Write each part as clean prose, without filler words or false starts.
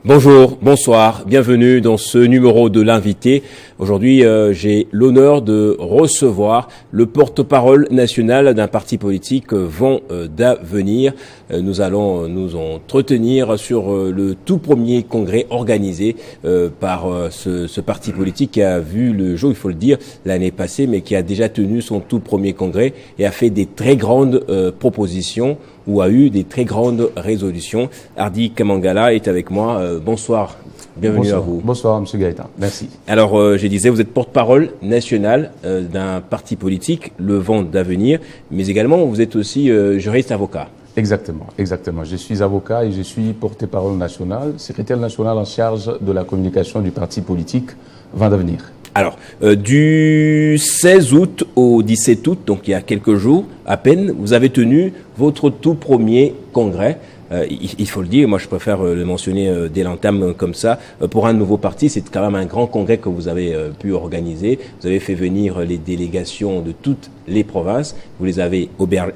Bonjour, bonsoir, bienvenue dans ce numéro de l'invité. Aujourd'hui, j'ai l'honneur de recevoir le porte-parole national d'un parti politique, Vent d'avenir. Nous allons nous entretenir sur le tout premier congrès organisé par ce parti politique qui a vu le jour, il faut le dire, l'année passée, mais qui a déjà tenu son tout premier congrès et a fait des très grandes propositions ou a eu des très grandes résolutions. Hardy Kamangala est avec moi. Bonsoir, bienvenue Bonsoir. à vous. Bonsoir, M. Gaëtan. Merci. Alors, je disais, vous êtes porte-parole national d'un parti politique, le Vent d'avenir, mais également, vous êtes aussi juriste avocat. Exactement. Je suis avocat et je suis porte-parole national, secrétaire national en charge de la communication du parti politique Vent d'avenir. Alors, du 16 août au 17 août, donc il y a quelques jours à peine, vous avez tenu votre tout premier congrès. Il faut le dire, moi je préfère le mentionner dès l'entame comme ça. Pour un nouveau parti, c'est quand même un grand congrès que vous avez pu organiser. Vous avez fait venir les délégations de toutes les provinces. Vous les avez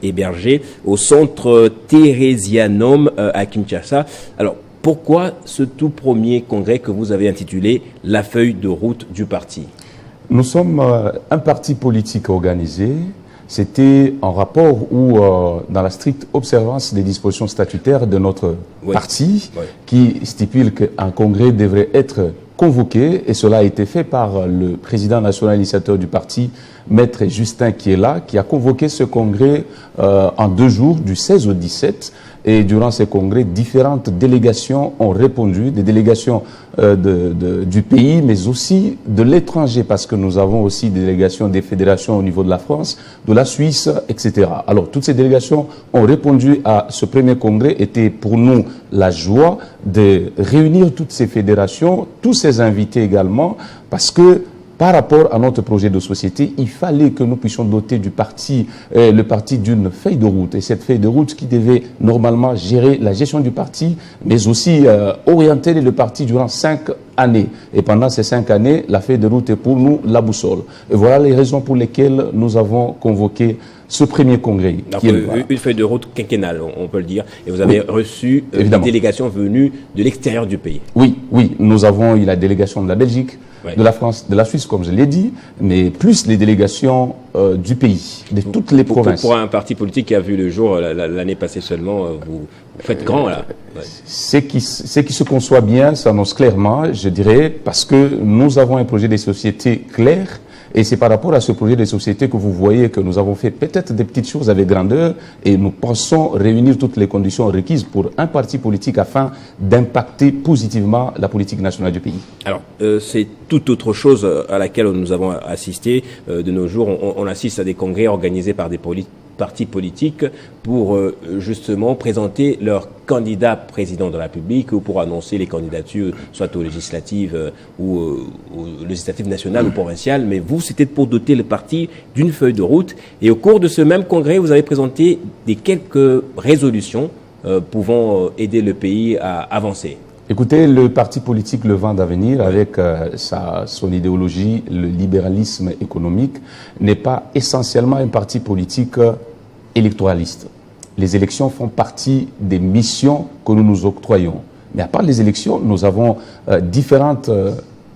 hébergées au centre Theresianum à Kinshasa. Alors, pourquoi ce tout premier congrès que vous avez intitulé « La feuille de route du parti » ? Nous sommes un parti politique organisé. C'était en rapport ou dans la stricte observance des dispositions statutaires de notre parti qui stipule qu'un congrès devrait être convoqué, et cela a été fait par le président national initiateur du parti, Maître Justin qui est là, qui a convoqué ce congrès en 2 jours, du 16 au 17. Et durant ces congrès, différentes délégations ont répondu, des délégations du pays, mais aussi de l'étranger, parce que nous avons aussi des délégations des fédérations au niveau de la France, de la Suisse, etc. Alors, toutes ces délégations ont répondu à ce premier congrès. Était pour nous la joie de réunir toutes ces fédérations, tous ces invités également, parce que par rapport à notre projet de société, il fallait que nous puissions doter du parti, le parti d'une feuille de route. Et cette feuille de route qui devait normalement gérer la gestion du parti, mais aussi orienter le parti durant 5 années. Et pendant ces 5 années, la feuille de route est pour nous la boussole. Et voilà les raisons pour lesquelles nous avons convoqué ce premier congrès. Donc, une feuille de route quinquennale, on peut le dire. Et vous avez reçu des délégations venues de l'extérieur du pays. Oui. Nous avons eu la délégation de la Belgique, de la France, de la Suisse, comme je l'ai dit, mais plus les délégations du pays, de toutes les provinces. Pour un parti politique qui a vu le jour l'année passée seulement, vous faites grand là. Ce qui se conçoit bien s'annonce clairement, je dirais, parce que nous avons un projet de société clair. Et c'est par rapport à ce projet de société que vous voyez que nous avons fait peut-être des petites choses avec grandeur et nous pensons réunir toutes les conditions requises pour un parti politique afin d'impacter positivement la politique nationale du pays. Alors, c'est toute autre chose à laquelle nous avons assisté de nos jours. On assiste à des congrès organisés par des partis politiques pour justement présenter leurs candidats président de la République ou pour annoncer les candidatures, soit aux législatives ou aux législatives nationales ou provinciales. Mais vous, c'était pour doter le parti d'une feuille de route. Et au cours de ce même congrès, vous avez présenté quelques résolutions pouvant aider le pays à avancer. Écoutez, le parti politique Le Vent d'avenir, avec son idéologie, le libéralisme économique, n'est pas essentiellement un parti politique électoraliste. Les élections font partie des missions que nous nous octroyons. Mais à part les élections, nous avons différentes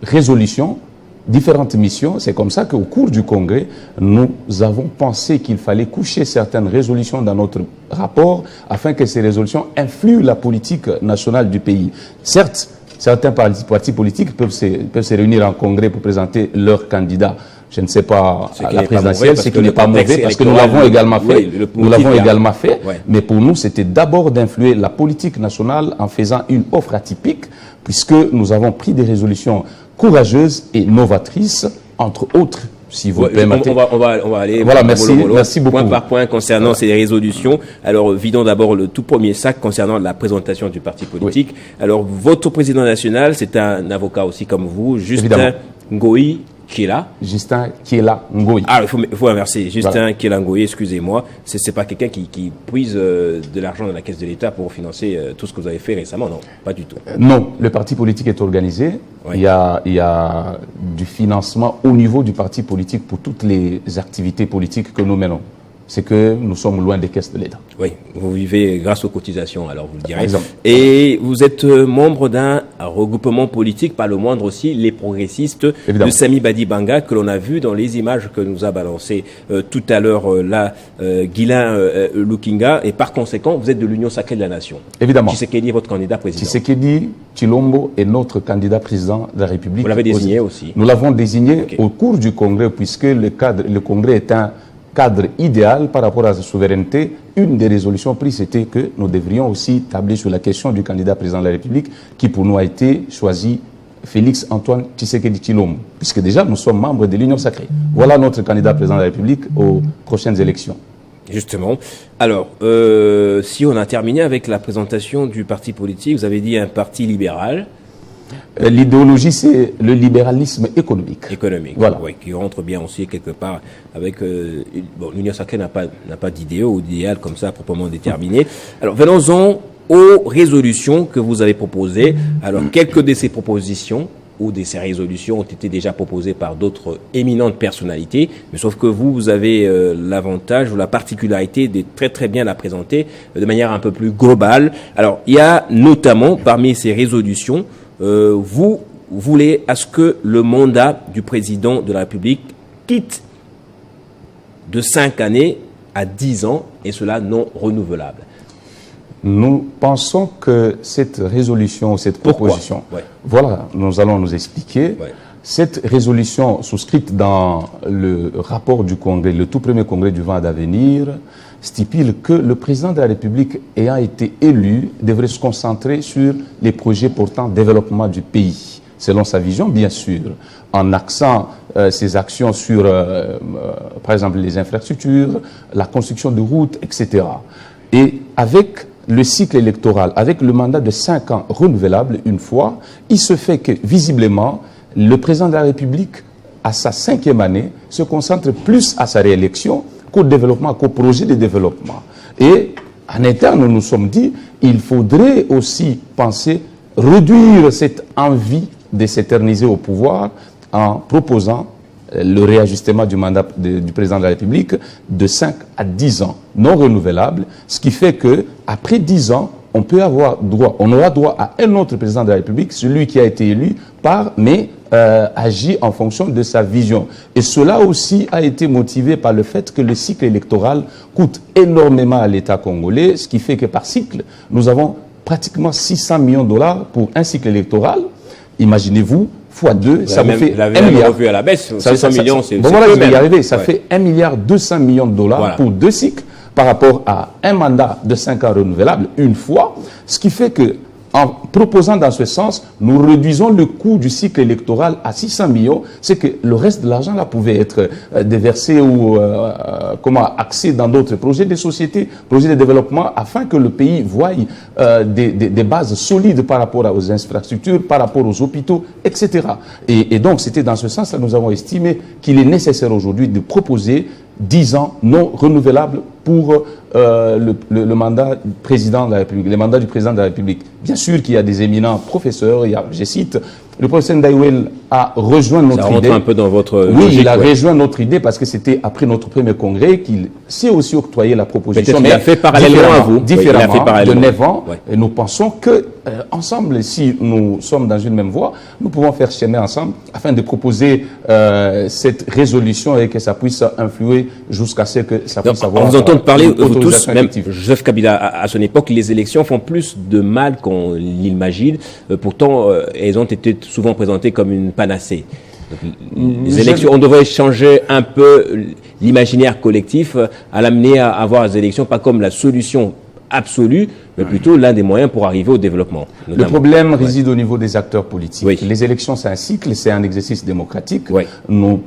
résolutions, différentes missions. C'est comme ça qu'au cours du congrès, nous avons pensé qu'il fallait coucher certaines résolutions dans notre rapport afin que ces résolutions influent la politique nationale du pays. Certes, certains partis politiques peuvent se réunir en congrès pour présenter leurs candidats. Je ne sais pas, à la présidentielle, ce qui n'est pas mauvais, parce que nous l'avons également fait. Nous l'avons également fait. Mais pour nous, c'était d'abord d'influer la politique nationale en faisant une offre atypique, puisque nous avons pris des résolutions courageuses et novatrices, entre autres, si vous permettez. On va aller merci beaucoup. Point par point concernant ces résolutions. Alors, vidons d'abord le tout premier sac concernant la présentation du parti politique. Alors, votre président national, c'est un avocat aussi comme vous, Justin Ngoï Kiela. Justin Kiela Ngoyi. Ah, il faut inverser. Justin Kiela Ngoyi, excusez-moi. C'est pas quelqu'un qui puise de l'argent dans la caisse de l'État pour financer tout ce que vous avez fait récemment, non? Pas du tout. Non, le parti politique est organisé. Oui. Il y a du financement au niveau du parti politique pour toutes les activités politiques que nous menons. C'est que nous sommes loin des caisses de l'État. Oui, vous vivez grâce aux cotisations, alors vous le direz. Et vous êtes membre d'un regroupement politique, pas le moindre aussi, les progressistes. Évidemment. De Sami Badibanga, que l'on a vu dans les images que nous a balancées tout à l'heure Guilain Lukinga. Et par conséquent, vous êtes de l'Union sacrée de la Nation. Évidemment. Tshisekedi est votre candidat président. Tshisekedi Tshilombo est notre candidat président de la République. Vous l'avez désigné aussi. Nous l'avons désigné au cours du Congrès, puisque le Congrès est un cadre idéal par rapport à sa souveraineté. Une des résolutions prises, c'était que nous devrions aussi tabler sur la question du candidat président de la République, qui pour nous a été choisi Félix Antoine Tshisekedi Tshilombo, puisque déjà nous sommes membres de l'Union sacrée. Voilà notre candidat président de la République aux prochaines élections. Justement. Alors, si on a terminé avec la présentation du parti politique, vous avez dit un parti libéral. L'idéologie, c'est le libéralisme économique. Économique, voilà. Oui, qui rentre bien aussi quelque part avec... l'Union sacrée n'a pas d'idéaux ou d'idéal comme ça proprement déterminé. Alors, venons-en aux résolutions que vous avez proposées. Alors, quelques de ces propositions ou de ces résolutions ont été déjà proposées par d'autres éminentes personnalités, mais sauf que vous avez l'avantage ou la particularité de très bien la présenter de manière un peu plus globale. Alors, il y a notamment parmi ces résolutions, vous voulez à ce que le mandat du président de la République quitte de 5 années à 10 ans, et cela non renouvelable. Nous pensons que cette résolution, cette proposition, voilà, nous allons nous expliquer. Cette résolution souscrite dans le rapport du Congrès, le tout premier Congrès du 20 d'avenir, stipule que le président de la République ayant été élu devrait se concentrer sur les projets portant développement du pays, selon sa vision bien sûr, en axant ses actions sur, par exemple, les infrastructures, la construction de routes, etc. Et avec le cycle électoral, avec le mandat de 5 ans renouvelable une fois, il se fait que, visiblement, le président de la République, à sa 5e année, se concentre plus à sa réélection qu'au développement, qu'au projet de développement. Et en interne, nous nous sommes dit, il faudrait aussi penser réduire cette envie de s'éterniser au pouvoir en proposant le réajustement du mandat du président de la République de 5 à 10 ans, non renouvelable, ce qui fait que après 10 ans, on aura droit à un autre président de la République, celui qui a été élu mais agit en fonction de sa vision. Et cela aussi a été motivé par le fait que le cycle électoral coûte énormément à l'État congolais, ce qui fait que par cycle, nous avons pratiquement 600 millions de dollars pour un cycle électoral. Imaginez-vous, fois 2, ça vous fait 1 milliard. Revu à la baisse, 600 millions, c'est bon, voilà, je vais y arriver. Ça fait 1,2 milliard de dollars pour 2 cycles par rapport à un mandat de 5 ans renouvelable une fois, ce qui fait que en proposant dans ce sens, nous réduisons le coût du cycle électoral à 600 millions, c'est que le reste de l'argent là pouvait être déversé ou axé dans d'autres projets de société, projets de développement, afin que le pays voie des bases solides par rapport aux infrastructures, par rapport aux hôpitaux, etc. Et donc c'était dans ce sens que nous avons estimé qu'il est nécessaire aujourd'hui de proposer 10 ans non renouvelables pour le mandat du président de la République, les mandats du président de la République. Bien sûr qu'il y a des éminents professeurs, je cite, le professeur Ndaïwel a rejoint notre idée. Ça rentre un peu dans votre logique, il a rejoint notre idée parce que c'était après notre premier congrès qu'il s'est aussi octroyé la proposition. Mais il a fait parallèlement à vous. Différemment, de 9 ans. Et nous pensons que, ensemble, si nous sommes dans une même voie, nous pouvons faire chemin ensemble afin de proposer cette résolution et que ça puisse influer jusqu'à ce que ça puisse avoir... On vous entend parler, vous tous, même Joseph Kabila, à son époque, les élections font plus de mal qu'on l'imagine. Pourtant, elles ont été souvent présentées comme une panacée. Donc, les élections, on devrait changer un peu l'imaginaire collectif à l'amener à avoir les élections, pas comme la solution absolue, mais plutôt l'un des moyens pour arriver au développement. Notamment. Le problème réside au niveau des acteurs politiques. Oui. Les élections, c'est un cycle, c'est un exercice démocratique. Oui. Nous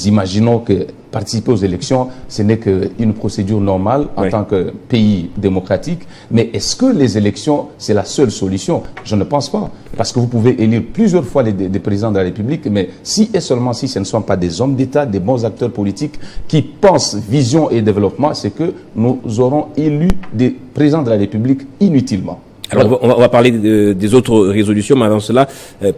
imaginons que participer aux élections, ce n'est qu'une procédure normale en tant que pays démocratique. Mais est-ce que les élections, c'est la seule solution? Je ne pense pas. Parce que vous pouvez élire plusieurs fois des présidents de la République, mais si et seulement si ce ne sont pas des hommes d'État, des bons acteurs politiques qui pensent vision et développement, c'est que nous aurons élu des présidents de la République inutilement. Alors, on va parler des autres résolutions, mais avant cela,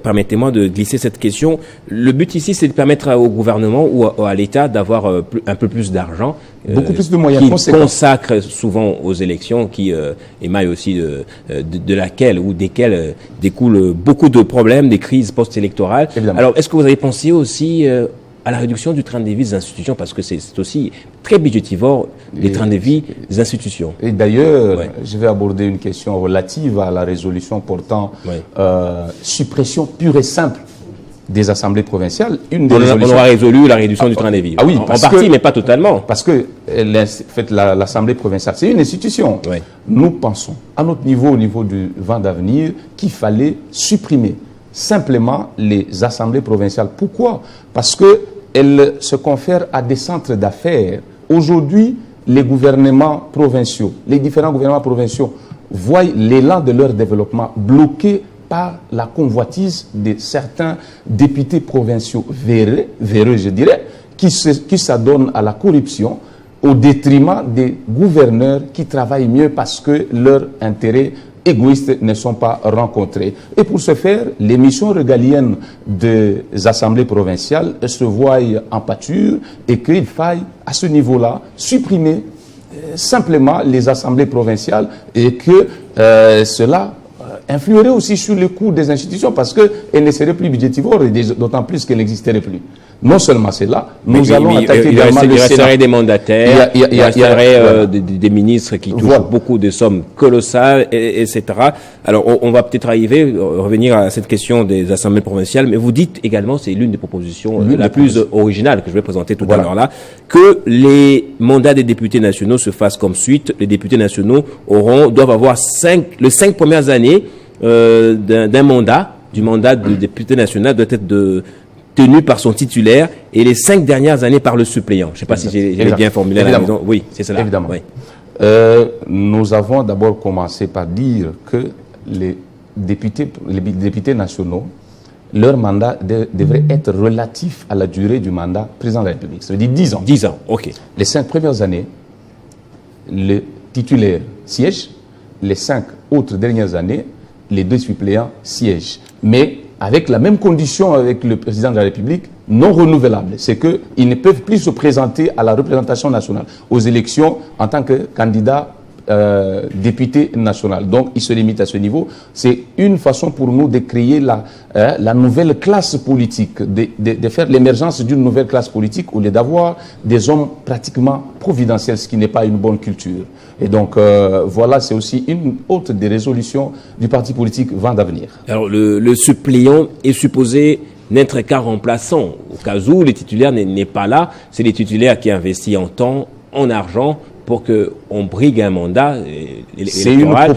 permettez-moi de glisser cette question. Le but ici, c'est de permettre au gouvernement ou à l'État d'avoir un peu plus d'argent. Beaucoup plus de moyens conséquents. Qui consacre souvent aux élections, qui émaillent aussi de laquelle ou desquelles découlent beaucoup de problèmes, des crises post-électorales. Évidemment. Alors, est-ce que vous avez pensé aussi à la réduction du train de vie des institutions, parce que c'est aussi très budgétivore, les trains de vie des institutions. Et d'ailleurs, je vais aborder une question relative à la résolution portant suppression pure et simple des assemblées provinciales. On aura résolu la réduction du train de vie. Ah oui, en partie, mais pas totalement. Parce que l'assemblée provinciale, c'est une institution. Oui. Nous pensons, à notre niveau, au niveau du vent d'avenir, qu'il fallait supprimer simplement les assemblées provinciales. Pourquoi? Parce qu'elles se confèrent à des centres d'affaires. Aujourd'hui, les gouvernements provinciaux, les différents gouvernements provinciaux voient l'élan de leur développement bloqué par la convoitise de certains députés provinciaux véreux, je dirais, qui s'adonnent à la corruption au détriment des gouverneurs qui travaillent mieux parce que leurs intérêts égoïstes ne sont pas rencontrés. Et pour ce faire, les missions régaliennes des assemblées provinciales se voient en pâture et qu'il faille, à ce niveau-là, supprimer simplement les assemblées provinciales et que cela influerait aussi sur le coût des institutions parce qu'elles ne seraient plus budgétivores, d'autant plus qu'elles n'existeraient plus. Non seulement c'est là, nous allons attaquer également le Sénat. Il resterait des mandataires, il resterait des ministres qui touchent beaucoup de sommes colossales, etc. Alors, on va peut-être revenir à cette question des assemblées provinciales, mais vous dites également, c'est l'une des propositions la plus originale que je vais présenter tout à l'heure là, que les mandats des députés nationaux se fassent comme suite. Les députés nationaux doivent avoir les 5 premières années d'un mandat, du mandat de député national doit être tenu par son titulaire et les 5 dernières années par le suppléant. Je ne sais pas si j'ai bien formulé la raison. Oui, c'est cela. Évidemment. Oui. Nous avons d'abord commencé par dire que les députés nationaux, leur mandat devrait être relatif à la durée du mandat président de la République. Ça veut dire 10 ans. 10 ans, ok. Les 5 premières années, le titulaire siège. Les 5 autres dernières années, les 2 suppléants siègent. Mais avec la même condition avec le président de la République, non renouvelable. C'est qu'ils ne peuvent plus se présenter à la représentation nationale, aux élections en tant que candidat député national. Donc, ils se limitent à ce niveau. C'est une façon pour nous de créer la nouvelle classe politique, de faire l'émergence d'une nouvelle classe politique au lieu d'avoir des hommes pratiquement providentiels, ce qui n'est pas une bonne culture. Et donc, voilà, c'est aussi une autre des résolutions du parti politique Vent d'avenir. Alors, le suppléant est supposé n'être qu'un remplaçant. Au cas où le titulaire n'est pas là, c'est les titulaires qui investissent en temps, en argent, pour qu'on brigue un mandat électoral.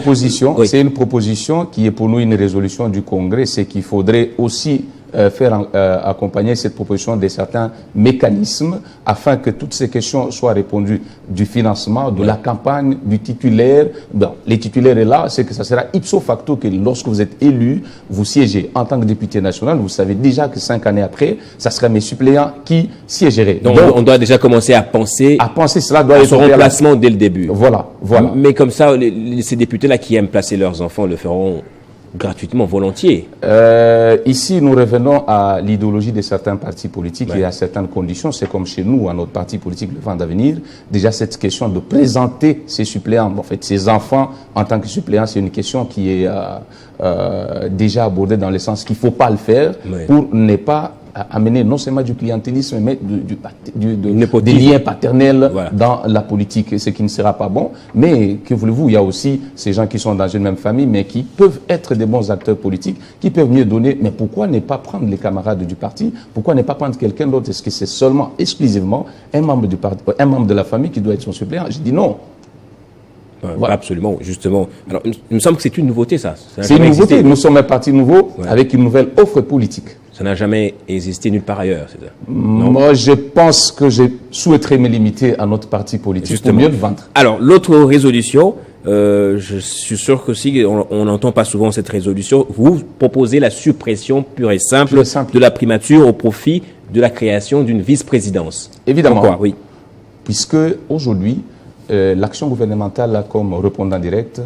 C'est une proposition qui est pour nous une résolution du Congrès. C'est qu'il faudrait aussi faire accompagner cette proposition de certains mécanismes afin que toutes ces questions soient répondues du financement, de la campagne, du titulaire. Bon, les titulaires est là, c'est que ça sera ipso facto que lorsque vous êtes élu, vous siégez en tant que député national, vous savez déjà que 5 années après, ça sera mes suppléants qui siégeraient. Donc on doit déjà commencer à penser cela doit être son remplacement dès le début. Voilà. Mais comme ça, ces députés-là qui aiment placer leurs enfants le feront gratuitement, volontiers. Ici, nous revenons à l'idéologie de certains partis politiques et à certaines conditions. C'est comme chez nous, à notre parti politique, le Vent d'avenir. Déjà, cette question de présenter ses suppléants, en fait, ses enfants en tant que suppléants, c'est une question qui est déjà abordée dans le sens qu'il ne faut pas le faire pour ne pas amener non seulement du clientélisme, mais des liens paternels dans la politique, ce qui ne sera pas bon. Mais, que voulez-vous, il y a aussi ces gens qui sont dans une même famille, mais qui peuvent être des bons acteurs politiques, qui peuvent mieux donner. Mais pourquoi ne pas prendre les camarades du parti? Pourquoi ne pas prendre quelqu'un d'autre? Est-ce que c'est seulement, exclusivement, un membre du parti, un membre de la famille qui doit être son suppléant? Je dis non. Voilà. Absolument, justement. Alors, il me semble que c'est une nouveauté, ça. C'est une nouveauté. Nous sommes un parti nouveau avec une nouvelle offre politique. Ça n'a jamais existé nulle part ailleurs, c'est ça? Moi, je pense que je souhaiterais me limiter à notre parti politique. Justement. Pour mieux le vendre. Alors, l'autre résolution, je suis sûr que si on n'entend pas souvent cette résolution, vous proposez la suppression pure et simple de la primature au profit de la création d'une vice-présidence. Évidemment. Pourquoi? Oui. Puisque aujourd'hui, l'action gouvernementale a comme répondant direct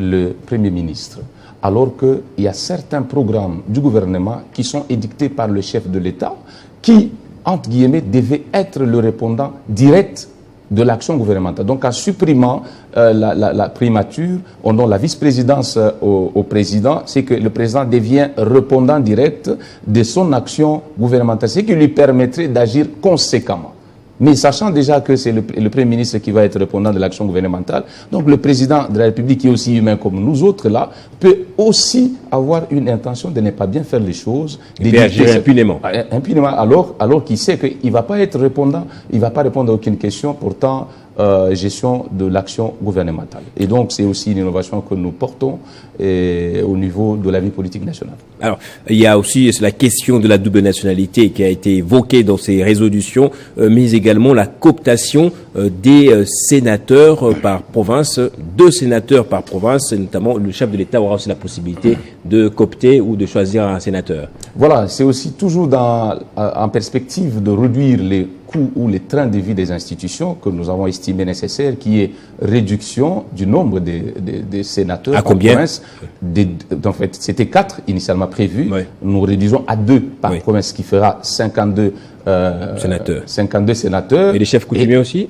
le Premier ministre. Alors qu'il y a certains programmes du gouvernement qui sont édictés par le chef de l'État qui, entre guillemets, devaient être le répondant direct de l'action gouvernementale. Donc en supprimant la primature, on donne la vice-présidence au président, c'est que le président devient répondant direct de son action gouvernementale, ce qui lui permettrait d'agir conséquemment. Mais sachant déjà que c'est le Premier ministre qui va être répondant de l'action gouvernementale, donc le président de la République, qui est aussi humain comme nous autres là, peut aussi avoir une intention de ne pas bien faire les choses. Il peut agir impunément. Impunément, alors qu'il sait qu'il ne va pas être répondant, il ne va pas répondre à aucune question, pourtant gestion de l'action gouvernementale. Et donc c'est aussi une innovation que nous portons au niveau de la vie politique nationale. Alors, il y a aussi la question de la double nationalité qui a été évoquée dans ces résolutions, mais également la cooptation des sénateurs par province, 2 sénateurs par province, et notamment le chef de l'État aura aussi la possibilité de coopter ou de choisir un sénateur. Voilà, c'est aussi toujours en perspective de réduire les coûts ou les trains de vie des institutions que nous avons estimé nécessaire, qui est réduction du nombre des sénateurs. À combien? Province. En fait, c'était 4 initialement prévus. Oui. Nous réduisons à 2 par province, ce qui fera 52 sénateurs. 52 sénateurs. Et les chefs coutumiers aussi?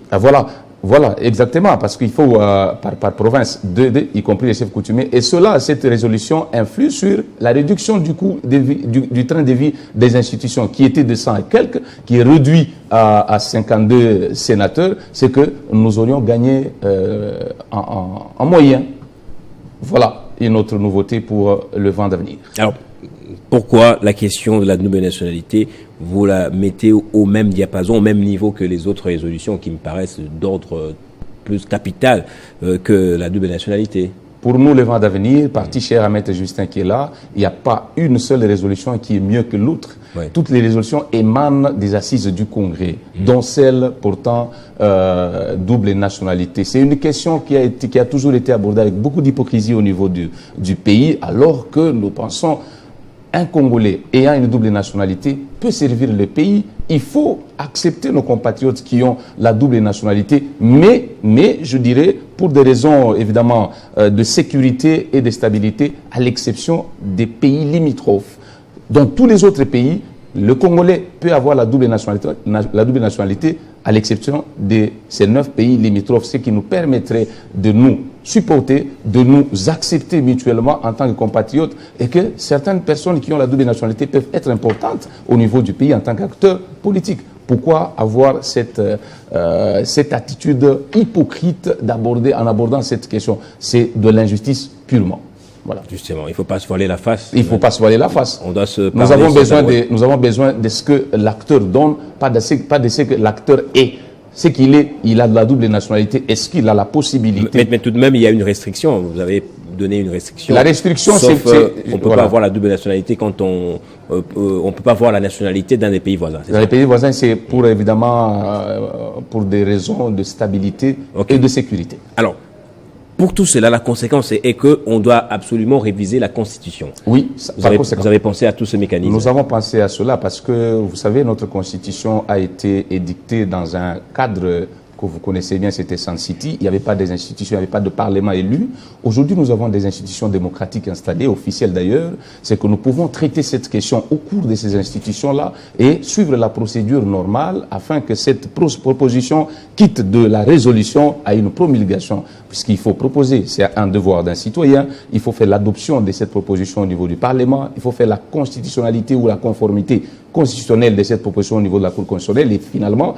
Voilà, exactement, parce qu'il faut par province, 2, y compris les chefs coutumiers. Et cette résolution influe sur la réduction du coût du train de vie des institutions, qui était de 100 et quelques, qui est réduit à 52 sénateurs. C'est que nous aurions gagné en moyen. Voilà une autre nouveauté pour le vent d'avenir. Alors, pourquoi la question de la double nationalité, vous la mettez au même diapason, au même niveau que les autres résolutions qui me paraissent d'ordre plus capital que la double nationalité? Pour nous, le vent d'avenir, parti cher à Maître Justin qui est là, il n'y a pas une seule résolution qui est mieux que l'autre. Oui. Toutes les résolutions émanent des assises du Congrès, dont celle pourtant double nationalité. C'est une question qui a toujours été abordée avec beaucoup d'hypocrisie au niveau du pays, alors que nous pensons un Congolais ayant une double nationalité peut servir le pays. Il faut accepter nos compatriotes qui ont la double nationalité, mais je dirais, pour des raisons évidemment de sécurité et de stabilité, à l'exception des pays limitrophes. Dans tous les autres pays, le Congolais peut avoir la double nationalité à l'exception de ces 9 pays limitrophes, ce qui nous permettrait de nous supporter, de nous accepter mutuellement en tant que compatriotes, et que certaines personnes qui ont la double nationalité peuvent être importantes au niveau du pays en tant qu'acteurs politiques. Pourquoi avoir cette attitude hypocrite en abordant cette question? C'est de l'injustice purement. Voilà. Justement, il ne faut pas se voiler la face. Il ne faut pas se voiler la face. On doit se nous avons besoin de ce que l'acteur donne, pas de ce que l'acteur est. Ce qu'il est, il a de la double nationalité. Est-ce qu'il a la possibilité? Mais tout de même, il y a une restriction. Vous avez donné une restriction. La restriction, c'est on ne peut pas avoir la double nationalité quand on ne peut pas avoir la nationalité d'un des pays voisins. Dans les pays voisins, c'est pour évidemment pour des raisons de stabilité et de sécurité. Alors, pour tout cela, la conséquence est qu'on doit absolument réviser la Constitution. Oui, vous avez pensé à tous ces mécanismes? Nous avons pensé à cela parce que, vous savez, notre Constitution a été édictée dans un cadre que vous connaissez bien, c'était Sun City. Il n'y avait pas des institutions, il n'y avait pas de parlement élu. Aujourd'hui, nous avons des institutions démocratiques installées, officielles d'ailleurs. C'est que nous pouvons traiter cette question au cours de ces institutions-là et suivre la procédure normale afin que cette proposition quitte de la résolution à une promulgation. Puisqu'il faut proposer, c'est un devoir d'un citoyen, il faut faire l'adoption de cette proposition au niveau du Parlement, il faut faire la constitutionnalité ou la conformité constitutionnelle de cette proposition au niveau de la Cour constitutionnelle et finalement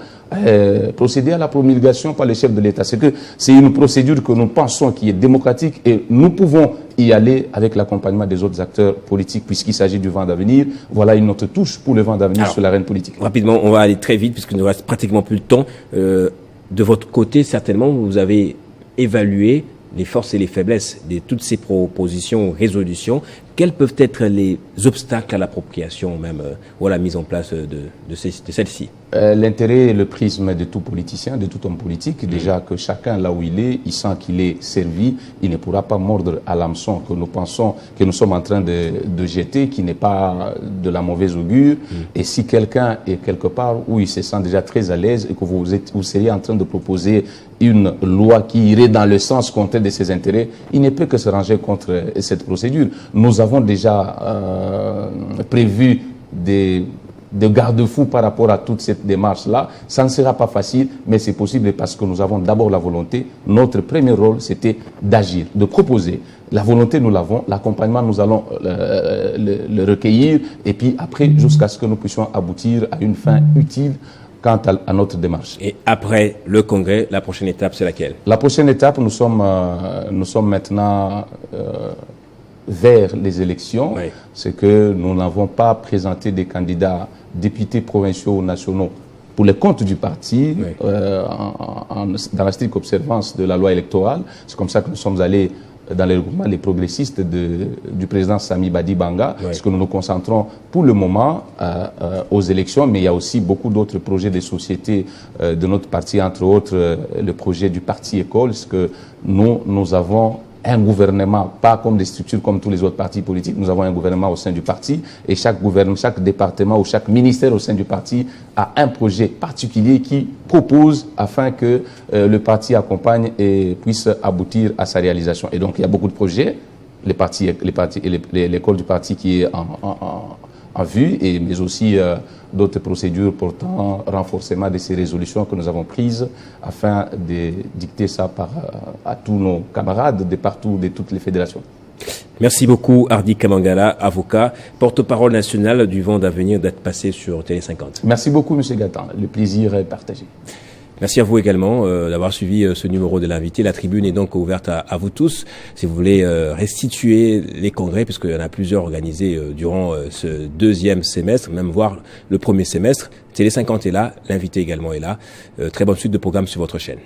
procéder à la promulgation par le chef de l'État. C'est une procédure que nous pensons qui est démocratique et nous pouvons y aller avec l'accompagnement des autres acteurs politiques puisqu'il s'agit du vent d'avenir. Voilà une autre touche pour le vent d'avenir sur l'arène politique. Rapidement, on va aller très vite puisqu'il ne reste pratiquement plus de temps. De votre côté, certainement, vous avez évalué les forces et les faiblesses de toutes ces propositions, résolutions. Quels peuvent être les obstacles à l'appropriation même ou à la mise en place de celle-ci? L'intérêt et le prisme de tout politicien, de tout homme politique, déjà que chacun là où il sent qu'il est servi, il ne pourra pas mordre à l'hameçon que nous pensons, que nous sommes en train de jeter, qui n'est pas de la mauvaise augure. Et si quelqu'un est quelque part où il se sent déjà très à l'aise et que vous seriez en train de proposer une loi qui irait dans le sens contraire de ses intérêts, il ne peut que se ranger contre cette procédure. Nous avons déjà prévu des garde-fous par rapport à toute cette démarche-là. Ça ne sera pas facile, mais c'est possible parce que nous avons d'abord la volonté. Notre premier rôle, c'était d'agir, de proposer. La volonté, nous l'avons. L'accompagnement, nous allons le recueillir. Et puis après, jusqu'à ce que nous puissions aboutir à une fin utile quant à notre démarche. Et après le congrès, la prochaine étape, c'est laquelle? La prochaine étape, nous sommes maintenant vers les élections. Oui. C'est que nous n'avons pas présenté des candidats députés provinciaux ou nationaux pour les comptes du parti, oui. Dans la stricte observance de la loi électorale. C'est comme ça que nous sommes allés dans les regroupements les progressistes du président Sami Badi Banga, oui. Parce que nous nous concentrons pour le moment aux élections, mais il y a aussi beaucoup d'autres projets de société de notre parti, entre autres le projet du parti école, parce que nous avons un gouvernement, pas comme des structures comme tous les autres partis politiques. Nous avons un gouvernement au sein du parti et chaque gouvernement, chaque département ou chaque ministère au sein du parti a un projet particulier qui propose afin que le parti accompagne et puisse aboutir à sa réalisation. Et donc il y a beaucoup de projets, l'école du parti qui est en vue, mais aussi d'autres procédures portant renforcement de ces résolutions que nous avons prises afin de dicter ça à tous nos camarades de partout, de toutes les fédérations. Merci beaucoup Hardy Kamangala, avocat, porte-parole national du Vent d'Avenir, d'être passé sur Télé 50. Merci beaucoup M. Gatan, le plaisir est partagé. Merci à vous également d'avoir suivi ce numéro de l'invité. La tribune est donc ouverte à vous tous. Si vous voulez restituer les congrès, puisqu'il y en a plusieurs organisés durant ce deuxième semestre, même voire le premier semestre, Télé 50 est là, l'invité également est là. Très bonne suite de programme sur votre chaîne.